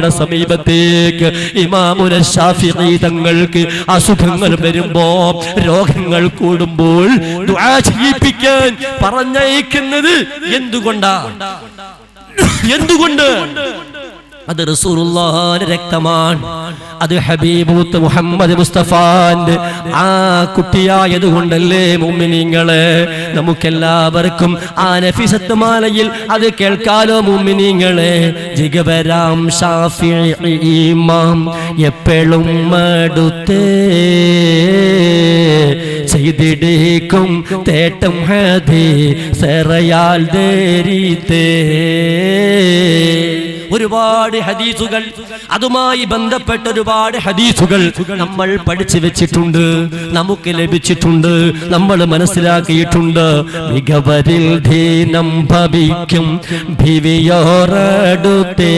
രോഗിയുടെ സമീപത്തേക്ക് ഇമാമുന ശാഫിഈ തങ്ങൾക്ക് അസുഖങ്ങൾ വരുമ്പോ, രോഗങ്ങൾ കൂടുമ്പോൾ ദുആ ചെയ്യിപ്പിക്കാൻ പറഞ്ഞയക്കുന്നത് എന്തുകൊണ്ട്? അത് റസൂലുള്ളാഹിന്റെ രക്തമാണ്. അത് ഹബീബുത്ത് മുഹമ്മദ് മുസ്തഫാന്റെ ആ കുട്ടിയായതുകൊണ്ടല്ലേ മുഅ്മിനീങ്ങളെ? നമുക്കെല്ലാവർക്കും ആ നഫീസത്ത് മാലയിൽ അത് കേൾക്കാലോ മുഅ്മിനീങ്ങളെ. ജിഗബരാം ശാഫിഈ ഇമാം എപ്പോഴും മടുത്തേ ചെയ്തിടേക്കും തേട്ടം ഹദീസറയാൽ ദേരീത്തേ. ഒരുപാട് ഹദീസുകൾ, അതുമായി ബന്ധപ്പെട്ട ഒരുപാട് ഹദീസുകൾ നമ്മൾ പഠിച്ചു വെച്ചിട്ടുണ്ട്, നമുക്ക് ലഭിച്ചിട്ടുണ്ട്, നമ്മൾ മനസ്സിലാക്കിയിട്ടുണ്ട്. മികവരിൽ ധീനം ഭവിക്കും ഭിവിയോറടുത്തേ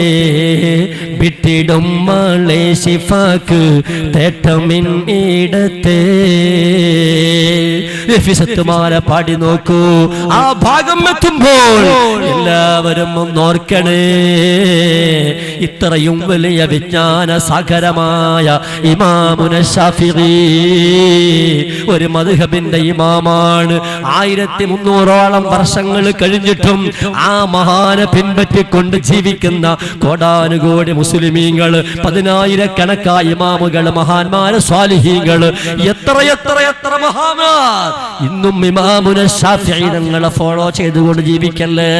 വിട്ടിടും മളെ ശിഫാക്ക് തേട്ടമിൻ ഇടത്തേ. നഫീസത്തുമാല പാടി നോക്കൂ. ആ ഭാഗം എത്തുമ്പോൾ എല്ലാവരും ഒന്നോർക്കണേ, ഇത്രയും വലിയ വിജ്ഞാന സാഗരമായ ഇമാമുന ശാഫിഈ ഒരു മദ്ഹബിന്റെ ഇമാമാണ്. 1300ഓളം വർഷങ്ങൾ കഴിഞ്ഞിട്ടും ആ മഹാനെ പിൻപറ്റിക്കൊണ്ട് ജീവിക്കുന്ന കോടാനുകോടി മുസ്ലിമീങ്ങൾ, 10,000-കണക്കായ ഇമാമുകൾ, മഹാന്മാര്, സ്വാലിഹീങ്ങൾ, എത്ര മഹാന്മാർ ഇന്നും ഇമാമുന ശാഫിഈ തങ്ങളെ ഫോളോ ചെയ്തുകൊണ്ട് ജീവിക്കല്ലേ.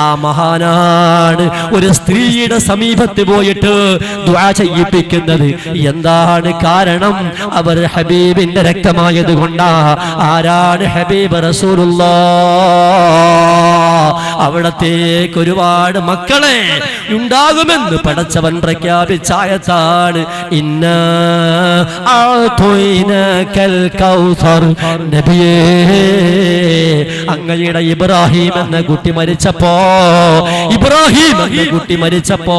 ആ മഹാനാണ് ഒരു സ്ത്രീയുടെ സമീപത്ത് പോയിട്ട് ദുആ ചെയ്യിപ്പിക്കുന്നത്. എന്താണ് കാരണം? അവർ ഹബീബിന്റെ രക്തമായത് കൊണ്ടാ. ആരാണ് ഹബീബ്? റസൂലുള്ളാഹ്. അവിടത്തേക്ക് ഒരുപാട് മക്കളെ ഉണ്ടാകുമെന്ന് പടച്ചവൻ പ്രഖ്യാപിച്ച ആയത്താണ് ഇന്നാ അഅ്തൈനാകൽ കൗസർ. നബിയേ, അങ്ങയുടെ ഇബ്രാഹിം എന്ന കുട്ടി മരിച്ചപ്പോ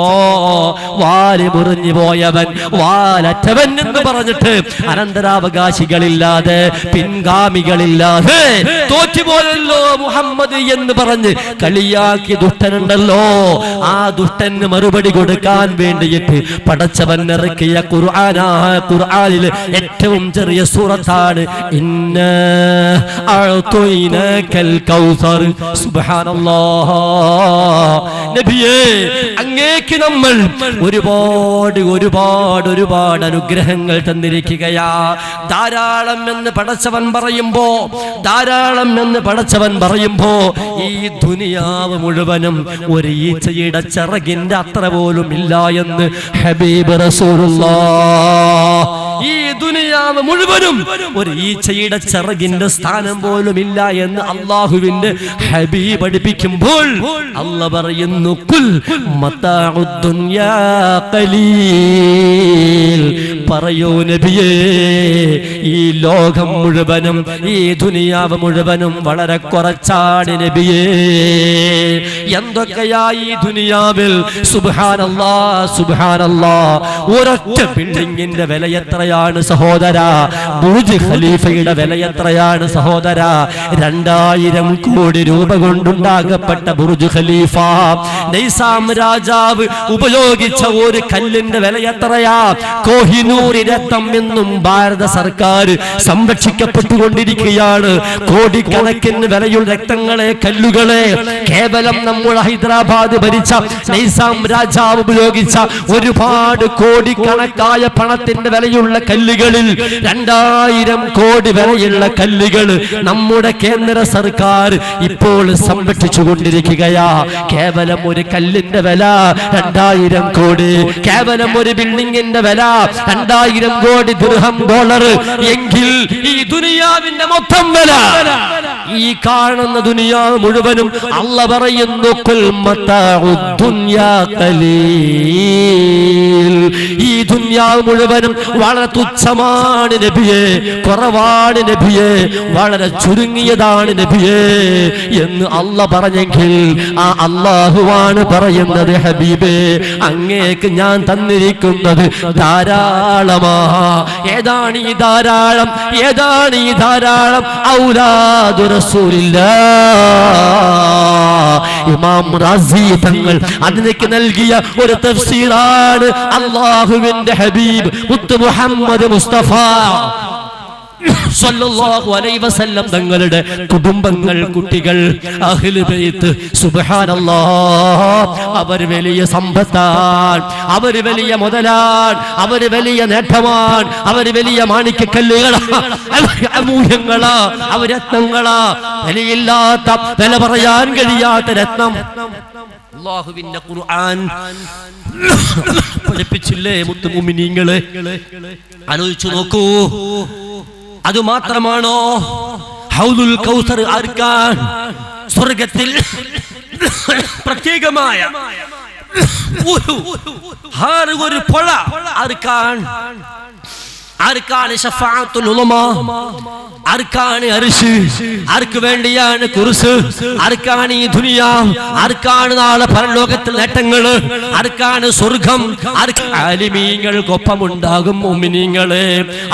വാല് മുറിഞ്ഞു പോയവൻ, വാലറ്റവൻ എന്ന് പറഞ്ഞിട്ട് അനന്തരാവകാശികളില്ലാതെ, പിൻഗാമികളില്ലാതെ തോറ്റുപോയല്ലോ മുഹമ്മദ് എന്ന് പറഞ്ഞ് കളിയാക്കി ദുഷ്ടനുണ്ടല്ലോ. ആ ദുഷ്ടന് മറുപടി കൊടുക്കാൻ വേണ്ടിയിട്ട് പടച്ചവൻ ഇറക്കിയ ഖുർആനിലെ ഏറ്റവും ചെറിയ സൂറത്താണ് ഇന്നാ അഅ്തൈനാകൽ കൗസർ. സുബ്ഹാനല്ലാഹ്. നബിയേ, അങ്ങേക്ക് നമ്മൾ ഒരുപാട് അനുഗ്രഹങ്ങൾ തന്നിരിക്കുകയാ. ധാരാളം എന്ന് പടച്ചവൻ പറയുമ്പോ ഈ ദുനിയാവ് മുഴുവനും ഒരു ഈച്ചയുടെ ചിറകിന്റെ അത്ര പോലും ഇല്ല എന്ന് ഹബീബ് റസൂലുള്ളാഹ്. ഈ ദുനിയാവ് മുഴുവനും ഒരു ഈച്ചയുടെ ചിറകിന്റെ സ്ഥാനം പോലും ഇല്ല എന്ന് അല്ലാഹുവിന്റെ ഹബീബ് പഠിപ്പിക്കുമ്പോൾ അല്ലാഹ് പറയുന്നു ഖുൽ മതാഉദ് ദുനിയാ ഖലീൽ. പറയൂ നബിയേ, ഈ ലോകം മുഴുവനും, ഈ ദുനിയാവ് മുഴുവനും വളരെ കുറച്ചാണ് നബിയേ. എന്തൊക്കെയാ ഈ ദുനിയാവിൽ? സുബ്ഹാനല്ലാഹ്. ഒരൊറ്റ ബിൽഡിങ്ങിന്റെ വില എത്രയാണ് സഹോദര? ബുർജ് ഖലീഫയുടെ വില എത്രയാണ് സഹോദര? 2000 കോടി രൂപ കൊണ്ടുണ്ടാകപ്പെട്ട ബുർജ് ഖലീഫ. നൈസാം രാജാവ് ഉപയോഗിച്ച ഒരു കല്ലിന്റെ വില എത്രയാ? കോഹിനൂർ രത്നം എന്നും ഭാരത സർക്കാർ സംരക്ഷിക്കപ്പെട്ടുകൊണ്ടിരിക്കുകയാണ്. കോടിക്കണക്കിന് വിലയുള്ള രക്തങ്ങളെ, കല്ലുകളെ കേവലം നമ്മുടെ ഹൈദരാബാദ് ഭരിച്ച നൈസാം രാജാവ് ഉപയോഗിച്ച ഒരുപാട് കോടിക്കണക്കായ പണത്തിന്റെ വിലയുള്ള കല്ലുകളിൽ 2000 കോടി വിലയുള്ള കല്ലുകൾ നമ്മുടെ കേന്ദ്ര സർക്കാർ ഇപ്പോൾ സംരക്ഷിച്ചു കൊണ്ടിരിക്കുകയാ. കേവലം ഒരു കല്ലിന്റെ വില 2000 കോടി, കേവലം ഒരു ബിൽഡിങ്ങിന്റെ വില 2000 കോടി ദിർഹം, ഡോളർ. എങ്കിൽ ഈ ദുനിയാവിന്റെ മൊത്തം വില, ഈ കാണുന്ന ദുനിയാവ് മുഴുവനും അല്ലാഹ് പറയുന്നു ഖുൽ മതാഉദ് ദുനിയാ ഖലീൽ. ഈ ദുനിയാവ് മുഴുവനും വളരെ തുച്ഛമാണ് നബിയേ, കുറവാണ് നബിയേ, വളരെ ചുരുങ്ങിയതാണ് നബിയേ എന്ന് അല്ലാഹ് പറഞ്ഞെങ്കിൽ ആ അല്ലാഹുവാണ് പറയുന്നത് ഹബീബേ, അങ്ങേക്ക് ഞാൻ തന്നിരിക്കുന്നത് ധാരാളമാ. ഏതാണ് ഈ ധാരാളം? ഏതാണ് ഈ ധാരാളം? ഔലാദു റസൂലില്ലാഹ്. ഇമാം റാസി തങ്ങൾ അതിലേക്ക് നൽകിയ ഒരു തഫ്സീറാണ് അല്ലാഹുവിന്റെ ഹബീബ് മുത്ത് മുഹമ്മദ് മുസ്തഫ സല്ലല്ലാഹു അലൈഹി വസല്ലം തങ്ങളുടെ കുടുംബങ്ങൾ, കുട്ടികൾ, അഹ്ലു ബൈത്ത്, സുബ്ഹാനല്ലാഹ്, അവർ വലിയ സമ്പത്താണ്, അവർ വലിയ മുതലാണ്, അവർ വലിയ നേട്ടമാണ്, അവർ വലിയ മാണിക്യക്കല്ലുകളാണ്, അമൂല്യങ്ങളാ, അവർ രത്നങ്ങളാ, വിലയില്ലാത്ത, വില പറയാൻ കഴിയാത്ത രത്നം. അല്ലാഹുവിന്റെ ഖുർആൻ പഠിപ്പിച്ചില്ലേ മുത്ത് മുഅ്മിനീങ്ങളെ? ആലോചിച്ചു നോക്കൂ. അതുമാത്രമാണോ? ഹൗദുൽ കൗസർ ആർക്കാണ്? സ്വർഗത്തിൽ പ്രത്യേകമായ ഒരു പുഴ ആർക്കാണ്? ആർക്കാണ് ശഫാഅത്തുൽ ഉലമാ? ആർക്കാണ് അർശ്? ആർക്ക് വേണ്ടിയാണ് കുർസ്? ആർക്കാണ് ഈ ദുനിയാവ്? ആർക്കാണ് നാളെ പരലോകത്തിൽ നേട്ടങ്ങള്? ആർക്കാണ് സ്വർഗം? ആലിമീങ്ങൾക്കൊപ്പമുണ്ടാകും മുഅ്മിനീങ്ങളെ.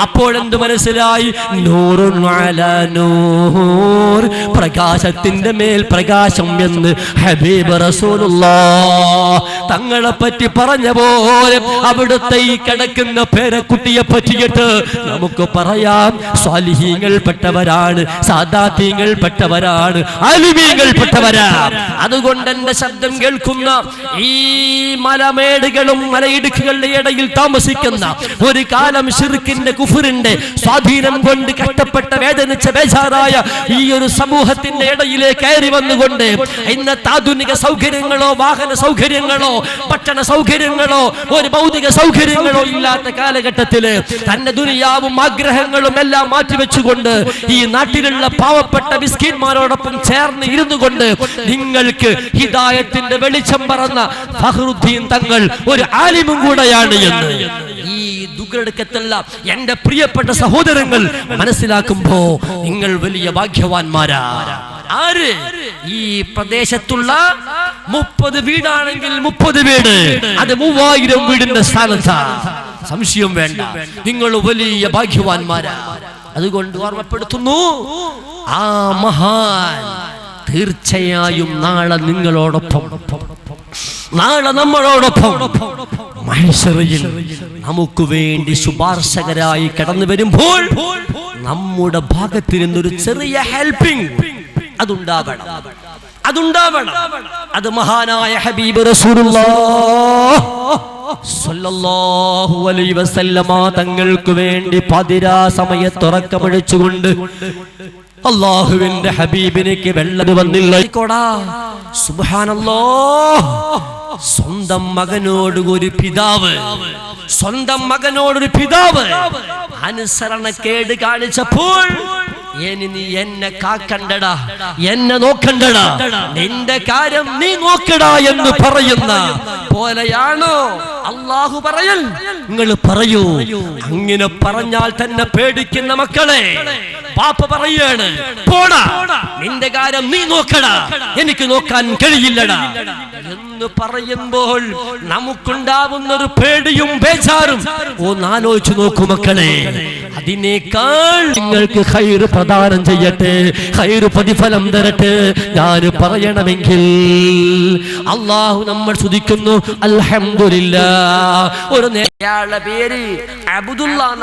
അപ്പോഴെന്ത് മനസ്സിലായി? നൂറുൻ അലാ നൂർ, പ്രകാശത്തിന്റെ മേൽ പ്രകാശം എന്ന് ഹബീബ് റസൂലുള്ളാഹ് തങ്ങളെ പറ്റി പറഞ്ഞ പോലെ അവിടുത്തെ ഈ കിടക്കുന്ന പേരക്കുട്ടിയെ പറ്റിയിട്ട് നമുക്ക് പറയാം സ്വാലിഹീങ്ങൾ പെട്ടവരാണ്, സാദാത്യങ്ങൾ പെട്ടവരാണ്, ആലിമീങ്ങൾ പെട്ടവരാണ്. അതുകൊണ്ട് എന്റെ ശബ്ദം കേൾക്കുന്ന ഈ മലമേടുകളും മലയിടുക്കുകളുടെ ഇടയിൽ താമസിക്കുന്ന, ഒരു കാലം ശിർക്കിന്റെ കുഫറിന്റെ സ്വാധീനം കൊണ്ട് കഷ്ടപ്പെട്ട വേദനിച്ച ബേജാറായ ഈ ഒരു സമൂഹത്തിന്റെ ഇടയിലേക്ക് കയറി വന്നുകൊണ്ട് ഇന്നത്തെ ആധുനിക സൗകര്യങ്ങളോ വാഹന സൗകര്യങ്ങളോ ഭക്ഷണ സൗകര്യങ്ങളോ ഒരു ഭൗതിക സൗകര്യങ്ങളോ ഇല്ലാത്ത കാലഘട്ടത്തില് തന്റെ ദുനിയാവും ആഗ്രഹങ്ങളും എല്ലാം മാറ്റിവെച്ചുകൊണ്ട് ഈ നാട്ടിലുള്ള പാവപ്പെട്ട മിസ്കീന്മാരോടൊപ്പം ചേർന്ന് ഇരുന്നു കൊണ്ട് നിങ്ങൾക്ക് ഹിദായത്തിന്റെ വെളിച്ചം പറന്ന ഫഖ്റുദ്ദീൻ തങ്ങൾ ഒരു ആലിമും കൂടെയാണ് എന്ന് ഈ ദുഃഖെടുക്കത്തല്ല എന്റെ പ്രിയപ്പെട്ട സഹോദരങ്ങൾ മനസ്സിലാക്കുമ്പോ നിങ്ങൾ വലിയ ഭാഗ്യവാന്മാരാ. ആര്? ഈ പ്രദേശത്തുള്ള 30 വീടാണെങ്കിൽ 30 വീട്, അത് 3000 വീടിന്റെ സ്ഥാനത്താണ്. സംശയം വേണ്ട, നിങ്ങൾ വലിയ ഭാഗ്യവാന്മാരാ. അതുകൊണ്ട് ഓർമ്മപ്പെടുത്തുന്നു, ആ മഹാൻ തീർച്ചയായും നാളെ നിങ്ങളോടൊപ്പം, നാളെ നമ്മളോടൊപ്പം മഹ്ശറിൽ നമുക്ക് വേണ്ടി ശുപാർശകരായി കടന്നു വരുമ്പോൾ നമ്മുടെ ഭാഗത്ത് നിന്നൊരു ചെറിയ ഹെൽപ്പിംഗ് അതുണ്ടാവണം. അത് മഹാനായ ഹബീബ് റസൂലുള്ളാഹ് സ്വല്ലല്ലാഹു അലൈഹി വസല്ലമ തങ്ങൾക്ക് വേണ്ടി പതിരാ സമയത്ത് ഉറക്കമൊഴിച്ചുകൊണ്ട് അല്ലാഹുവിന്റെ ഹബീബിലേക്ക് വെള്ളം വന്നില്ല. സുബ്ഹാനല്ലാഹ്, സ്വന്തം മകനോട് ഒരു പിതാവ് അനുസരണക്കേട് കാണിച്ചപ്പോൾ നീ എന്നെ കാക്കണ്ടടാ, എന്നെ നോക്കണ്ടടാ, നിന്റെ കാര്യം നീ നോക്കടാ എന്ന് പറയുന്ന പോലെയാണോ അല്ലാഹു പറയൽ? നിങ്ങൾ പറയൂ. അങ്ങനെ പറഞ്ഞാൽ തന്നെ പേടിക്കുന്ന മക്കളെ പാപ്പ പറയാണ്, പോടാ, നിന്റെ കാര്യം നീ നോക്കടാ, എനിക്ക് നോക്കാൻ കഴിയില്ലടാ എന്ന് പറയുമ്പോൾ നമുക്കുണ്ടാവുന്ന ഒരു പേടിയും ബേജാറും ഒന്നാലോചിച്ചു നോക്കൂ മക്കളെ. അതിനേക്കാൾ നിങ്ങൾക്ക് ഖൈർ പ്രദാനം ചെയ്യട്ടെ, ഖൈർ പ്രതിഫലം തരട്ടെ ഞാൻ പറയണമെങ്കിൽ അല്ലാഹു നമ്മൾ സ്തുതിക്കുന്നു. അൽഹംദുലില്ലാഹ്. ഒരു നേയാളുടെ പേര് അബ്ദുല്ലാഹ്.